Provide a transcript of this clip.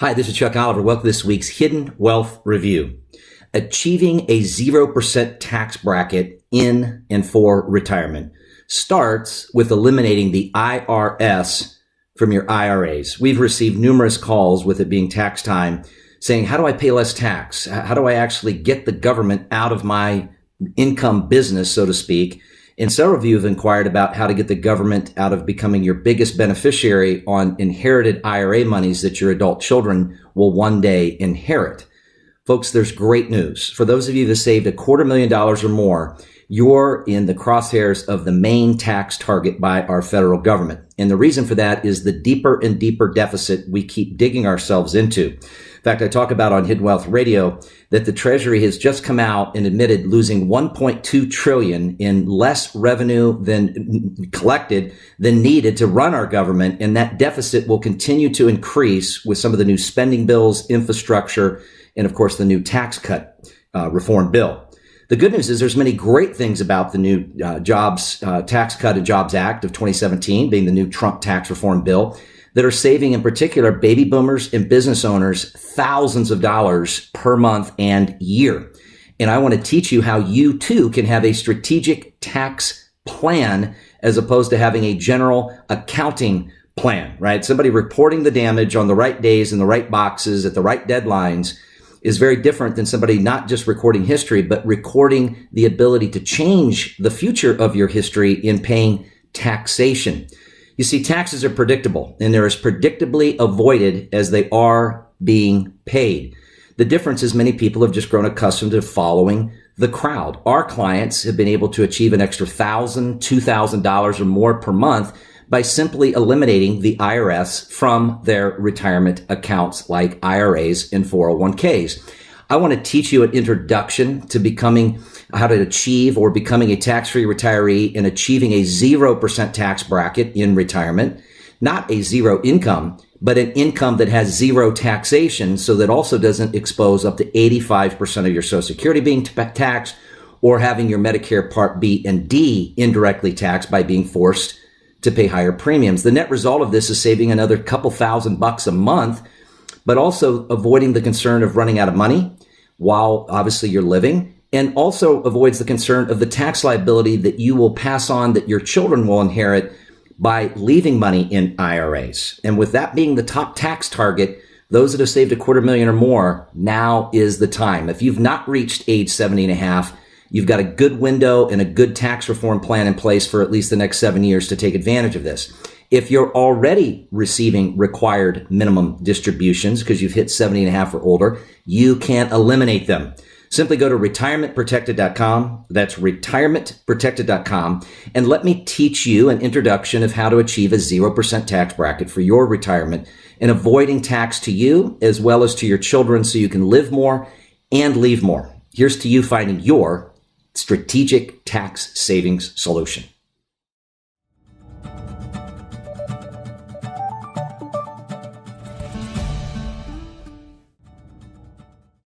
Hi, this is Chuck Oliver. Welcome to this week's Hidden Wealth Review. Achieving a 0% tax bracket in and for retirement starts with eliminating the IRS from your IRAs. We've received numerous calls with it being tax time saying, how do I pay less tax? How do I actually get the government out of my income business, so to speak? And several of you have inquired about how to get the government out of becoming your biggest beneficiary on inherited IRA monies that your adult children will one day inherit. Folks, there's great news. For those of you that saved $250,000 or more, you're in the crosshairs of the main tax target by our federal government. And the reason for that is the deeper and deeper deficit we keep digging ourselves into. In fact, I talk about on Hidden Wealth Radio that the Treasury has just come out and admitted losing $1.2 trillion in less revenue than collected than needed to run our government. And that deficit will continue to increase with some of the new spending bills, infrastructure, and of course, the new tax cut reform bill. The good news is there's many great things about the new Jobs Tax Cut and Jobs Act of 2017, being the new Trump tax reform bill, that are saving, in particular, baby boomers and business owners thousands of dollars per month and year. And I want to teach you how you, too, can have a strategic tax plan as opposed to having a general accounting plan, right? Somebody reporting the damage on the right days in the right boxes at the right deadlines is very different than somebody not just recording history, but recording the ability to change the future of your history in paying taxation. You see, taxes are predictable, and they're as predictably avoided as they are being paid. The difference is many people have just grown accustomed to following the crowd. Our clients have been able to achieve an extra $1,000, $2,000 or more per month by simply eliminating the IRS from their retirement accounts like IRAs and 401ks. I want to teach you an introduction to becoming how to achieve or becoming a tax-free retiree and achieving a 0% tax bracket in retirement, not a zero income, but an income that has zero taxation, so that also doesn't expose up to 85% of your Social Security being taxed or having your Medicare Part B and D indirectly taxed by being forced to pay higher premiums. The net result of this is saving another couple $1,000 a month, but also avoiding the concern of running out of money while obviously you're living, and also avoids the concern of the tax liability that you will pass on that your children will inherit by leaving money in IRAs. And with that being the top tax target, those that have saved $250,000 or more, now is the time. If you've not reached age 70 and a half, you've got a good window and a good tax reform plan in place for at least the next 7 years to take advantage of this. If you're already receiving required minimum distributions because you've hit 70 and a half or older, you can eliminate them. Simply go to retirementprotected.com. That's retirementprotected.com. And let me teach you an introduction of how to achieve a 0% tax bracket for your retirement and avoiding tax to you as well as to your children so you can live more and leave more. Here's to you finding your strategic tax savings solution.